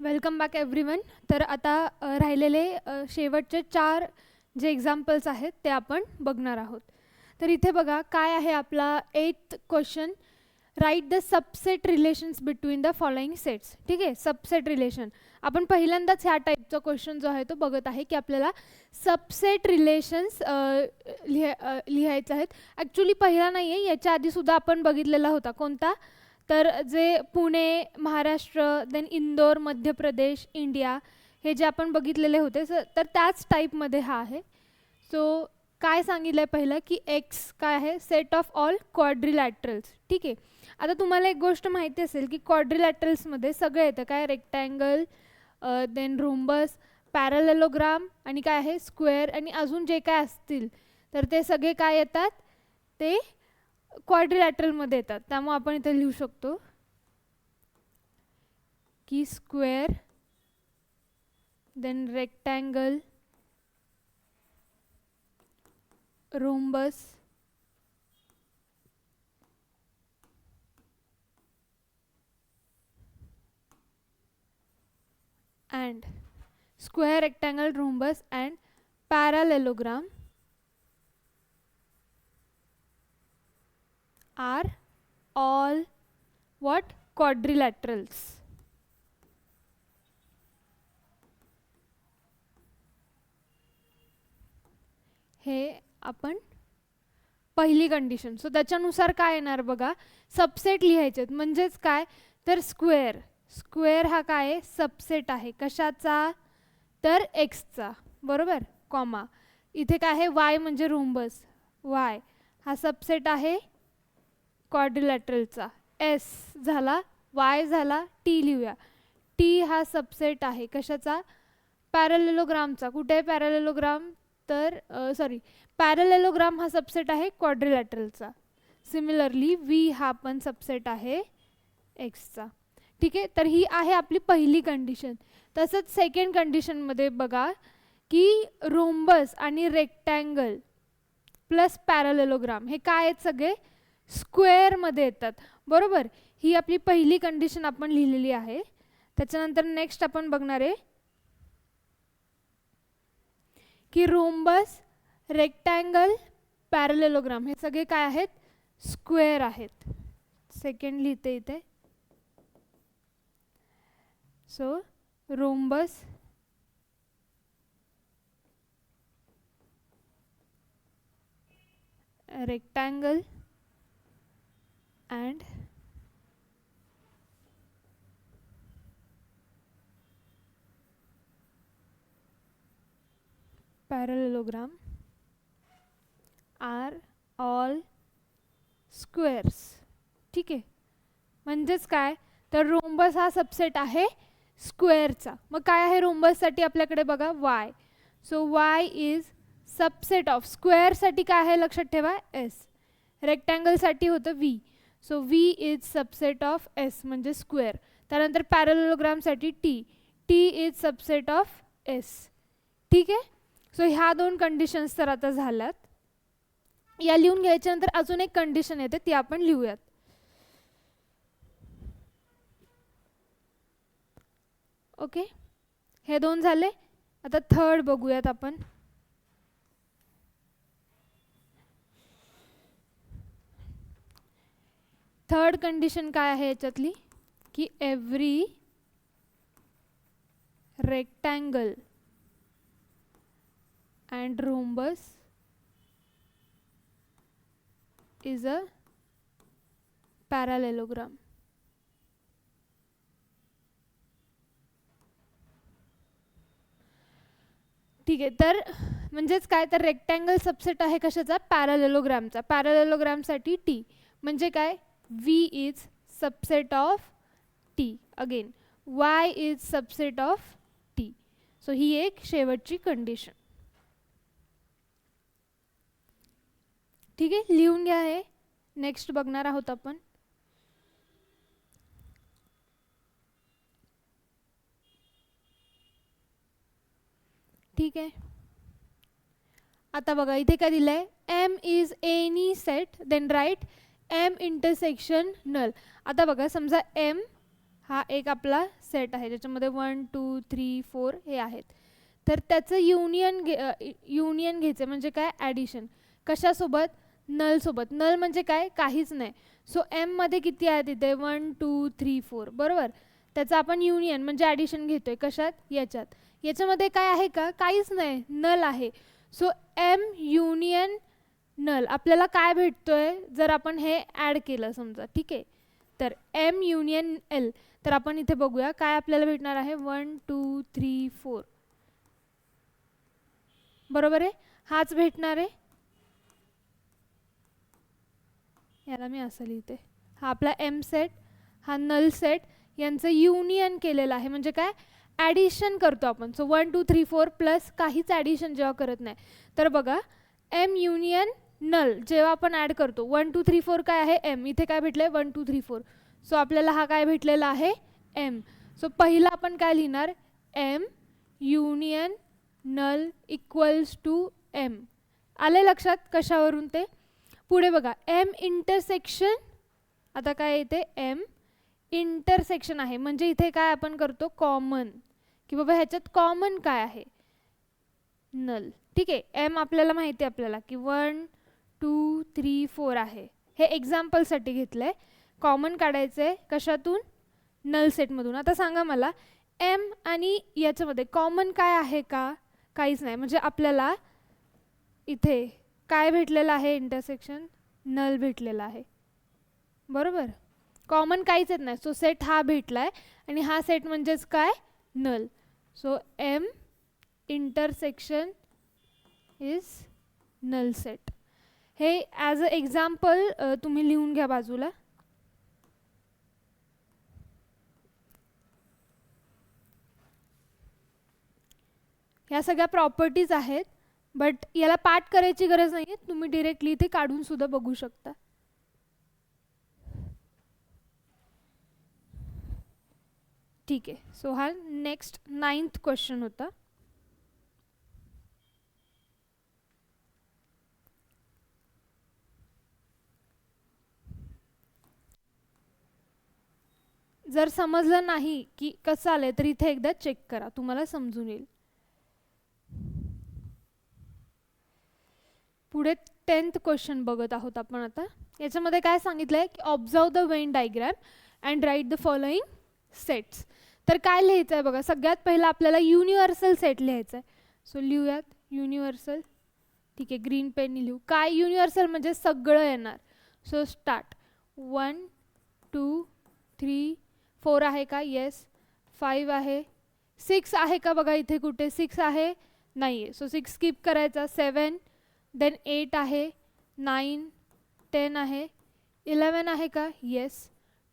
Welcome back everyone. तर आता राहिलेले शेवटचे 4 जे एक्झाम्पल्स आहेत ते आपण बघणार आहोत. तर इथे बघा काय आहे आपला 8th question. Write the subset relations between the following sets. ठीक आहे, सबसेट रिलेशन. आपण पहिल्यांदाच ह्या टाईपचा क्वेश्चन जो आहे तो बघत आहे की आपल्याला सबसेट रिलेशन्स लिहायचे आहेत. ॲक्च्युली पहिला नाही आहे, याच्या आधीसुद्धा आपण बघितलेला होता. कोणता? तर जे पुणे, महाराष्ट्र, देन इंदोर, मध्य प्रदेश, इंडिया, हे जे आपण बघितलेले होते तर त्याच टाईपमध्ये हा आहे. सो काय सांगितलं आहे पहिलं की एक्स काय आहे? Set of all quadrilaterals. ठीक आहे. आता तुम्हाला एक गोष्ट माहिती असेल की क्वाड्रिलॅटरल्समध्ये सगळं येतं. काय? रेक्टँगल, देन रोम्बस, पॅरलेलोग्राम आणि काय आहे? स्क्वेअर. आणि अजून जे काय असतील तर ते सगळे काय येतात? ते क्वाड्रिलॅटरलमध्ये येतात. त्यामुळे आपण इथे लिहू शकतो की square, then rectangle, rhombus, and square, rectangle, rhombus and parallelogram are all what? Quadrilaterals. हे आपण पहिली कंडिशन. सो त्याच्यानुसार काय येणार बघा, सबसेट लिहायचे आहेत. म्हणजेच काय? तर स्क्वेअर. स्क्वेअर हा काय आहे? सबसेट आहे. कशाचा? तर एक्सचा. बरोबर. कॉमा इथे काय आहे? वाय म्हणजे रोम्बस. वाय हा सबसेट आहे क्वाड्रिलॅटरलचा. एस झाला, वाय झाला, टी लिहूया. टी हा सबसेट आहे कशाचा? पॅरलेलोग्रामचा. कुठे आहे पॅरलेलोग्राम? तर सॉरी, पॅरलेलोग्राम हा सबसेट आहे क्वाड्रिलॅटरलचा. सिमिलरली व्ही हा पण सबसेट आहे एक्सचा. ठीक आहे. तर ही आहे आपली पहिली कंडिशन. तसंच सेकंड कंडिशनमध्ये बघा की रोम्बस आणि रेक्टँगल प्लस पॅरलेलोग्राम हे काय आहेत? सगळे स्क्वेअरमध्ये येतात. बरोबर. ही आपली पहिली कंडिशन आपण लिहिलेली आहे. त्याच्यानंतर नेक्स्ट आपण बघणार आहे की रोम्बस, रेक्टँगल, पॅरलेलोग्राम हे सगळे काय आहेत? स्क्वेअर आहेत. सेकंड लिहिते इथे. So rhombus, rectangle and parallelogram are all squares. ठीक आहे. म्हणजेच काय? तर रोम्बस हा सबसेट आहे स्क्वेअरचा. मग काय आहे रोम्बससाठी आपल्याकडे बघा? Y. So Y is subset of स्क्वेअरसाठी काय आहे? लक्षात ठेवा, एस. रेक्टँगलसाठी होतं V. So V is subset of S म्हणजे स्क्वेअर. त्यानंतर पॅरलेलोग्रामसाठी T. T is subset of S. ठीक आहे. सो ह्या दोन कंडिशन्स तर आता झाल्यात. या लिहून घ्यायच्यानंतर अजून एक कंडिशन येते ती आपण लिहूयात. ओके, हे दोन झाले. आता थर्ड बघूयात आपण. थर्ड कंडिशन काय आहे याच्यातली की every rectangle and rhombus is a parallelogram. ठीक आहे. तर म्हणजेच काय? तर रेक्टँगल सबसेट आहे कशाचा? पॅरलेलोग्रामचा. पॅरलेलोग्रामसाठी टी म्हणजे काय? V is subset of T. Again Y is subset of T. So ही एक शेवटची कंडिशन. ठीक आहे, लिहून घ्या. हे नेक्स्ट बघणार आहोत आपण. ठीक आहे. आता बघा इथे काय दिलंय? M is any set, then write M intersection null. आता बघा समजा एम हा एक आपला सेट आहे ज्याच्यामध्ये 1 2 3 4 हे आहेत. तर त्याचं युनियन घ्यायचं म्हणजे काय, ॲडिशन. कशासोबत, नलसोबत. नल म्हणजे काय, काहीच नाही. सो एममध्ये किती आहेत इथे, 1 2 3 4 बरोबर. त्याचं आपण युनियन म्हणजे ॲडिशन घेतोय कशात, याच्यात. याच्यामध्ये काय आहे का, काहीच नाही, नल आहे. सो एम युनियन नल आपल्याला काय भेटतोय जर आपण हे ॲड केलं समजा, ठीक आहे. तर एम युनियन एल, तर आपण इथे बघूया काय आपल्याला भेटणार आहे, 1 2 3 4 बरोबर आहे, हाच भेटणार आहे. याला मी असं लिहिते, हा आपला एम सेट, हा नल सेट, यांचं युनियन केलेलं आहे म्हणजे काय, ॲडिशन करतो आपण. सो 1 2 3 4 प्लस काहीच ॲडिशन जेव्हा करत नाही, तर बघा एम युनियन नल जेव्हा आपण ॲड करतो, 1 2 3 4 काय आहे, एम. इथे काय भेटलं आहे, 1 2 3 4. सो आपल्याला हा काय भेटलेला आहे, एम. सो पहिला आपण काय लिहिणार, M union null equals to M. आले लक्षात कशावरून ते. पुढे बघा एम इंटरसेक्शन, आता काय येते, एम इंटरसेक्शन आहे म्हणजे इथे काय आपण करतो, कॉमन, की बाबा ह्याच्यात कॉमन काय आहे, नल. ठीक आहे, एम आपल्याला माहिती आहे आपल्याला की 1 2 3 4 आहे. हे एक्झाम्पलसाठी घेतलं आहे. कॉमन काढायचं आहे कशातून, नल सेटमधून. आता सांगा मला एम आणि याच्यामध्ये कॉमन काय आहे का, काहीच नाही. म्हणजे आपल्याला इथे काय भेटलेलं आहे, इंटरसेक्शन नल भेटलेला आहे बरोबर. कॉमन काहीच येत नाही. सो सेट हा भेटला आहे आणि हा सेट म्हणजेच काय, null. So M intersection is null set. हे ॲज अ एक्झाम्पल तुम्ही लिहून घ्या बाजूला. ह्या सगळ्या प्रॉपर्टीज आहेत, बट याला पाठ करायची गरज नाही आहे, तुम्ही डिरेक्टली इथे काढून सुद्धा बघू शकता. ठीक आहे, सो हा नेक्स्ट 9th क्वेश्चन होता. जर समजलं नाही की कसं आलंय तर इथे एकदा चेक करा, तुम्हाला समजून येईल. पुढे 10th क्वेश्चन बघत आहोत आपण आता. याच्यामध्ये काय सांगितलंय की observe the Venn diagram and write the following sets. तर काय लिहायचं आहे बघा, सगळ्यात पहिला आपल्याला युनिव्हर्सल सेट लिहायचा आहे. सो लिहूयात युनिव्हर्सल. ठीक आहे, ग्रीन पेननी लिहू. काय युनिव्हर्सल म्हणजे सगळं येणार. सो स्टार्ट, 1 2 3 4 आहे का, येस. 5 आहे, 6 आहे का बघा, इथे कुठे 6 आहे, नाही आहे. सो 6 स्किप करायचा. 7 देन 8 आहे, 9 10 आहे, 11 आहे का, येस.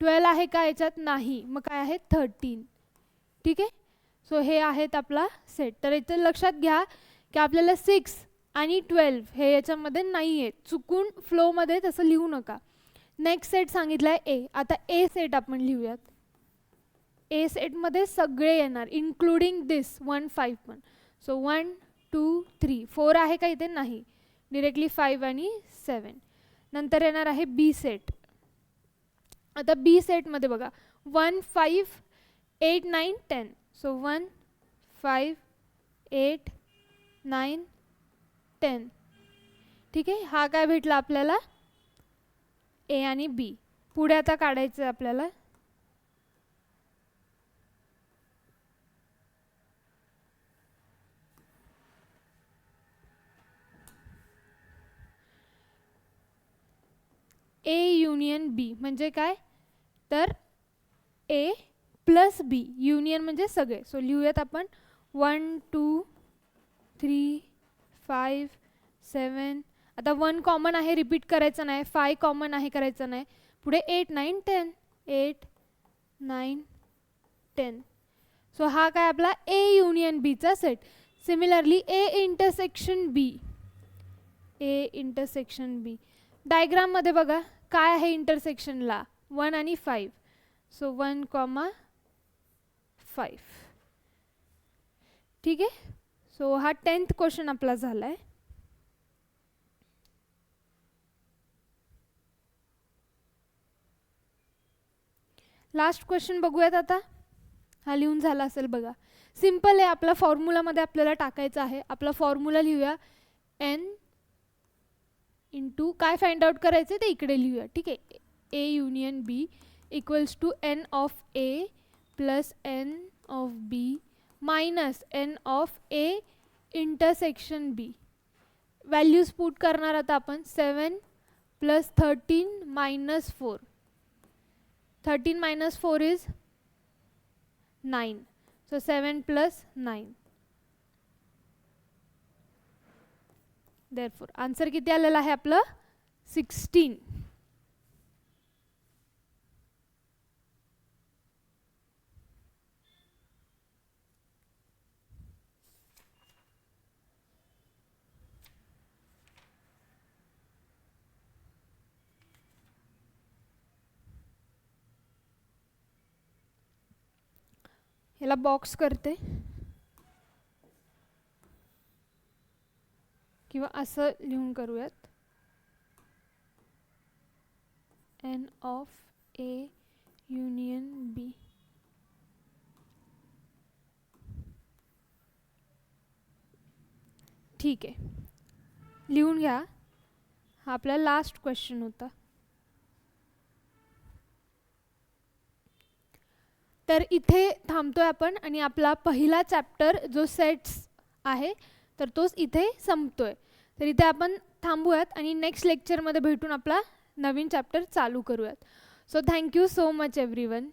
12 आहे का याच्यात, नाही. मग काय आहे, 13. ठीक आहे. सो हे आहेत आपला सेट. तर इथे लक्षात घ्या की आपल्याला 6 आणि 12 हे याच्यामध्ये नाही आहे, चुकून फ्लोमध्ये तसं लिहू नका. नेक्स्ट सेट सांगितलं आहे ए. आता ए सेट आपण लिहूयात. ए सेटमध्ये सगळे येणार इन्क्लुडिंग दिस 1 5 पण. सो 1 2 3 4 आहे का इथे, नाही. डिरेक्टली 5 आणि 7. नंतर येणार आहे बी सेट. आता बी सेटमध्ये बघा 1 5 8 9 10. सो 1 5 8 9 10. ठीक आहे, हा काय भेटला आपल्याला, ए आणि बी. पुढे आता काढायचं आहे आपल्याला. ए युनियन बी म्हणजे काय, तर ए प्लस बी युनियन म्हणजे सगळे. सो लिहूयात आपण 1 2 3 5 7. आता 1 कॉमन आहे, रिपीट करायचं नाही. 5 कॉमन आहे, करायचं नाही. पुढे 8 9 10. 8 9 10. सो हा काय आपला ए युनियन बीचा set. Similarly A intersection B. A intersection B डायग्राममध्ये बघा काय आहे इंटरसेक्शनला, 1 आणि 5. सो 1 5. ठीक आहे. सो हा 10th क्वेश्चन आपला झाला आहे. लास्ट क्वेश्चन बघूयात आता. हा लिहून झाला असेल बघा. सिम्पल आहे, आपला फॉर्म्युलामध्ये आपल्याला टाकायचं आहे. आपला फॉर्म्युला लिहूया. n इंटू काय फाइंड आउट करायचं ते इकडे लिहूया. ठीक आहे. A union B equals to n of A plus n of B minus n of A intersection B. Values put करणार आता आपण. 7 plus 13 minus 4. 13 minus 4 is 9. So 7 plus 9. Therefore answer किती आलेला आहे आपलं? 16. याला बॉक्स करते किंवा असं लिहून करूयात. n of A union B. ठीक आहे, लिहून घ्या. हा आपला लास्ट क्वेश्चन होता. तर इथे थांबतोय आपण आणि आपला पहिला चॅप्टर जो सेट्स आहे तर तोच इथे संपतोय. तर इथे आपण थांबूयात आणि नेक्स्ट लेक्चरमध्ये भेटून आपला नवीन चॅप्टर चालू करूयात. So thank you so much everyone.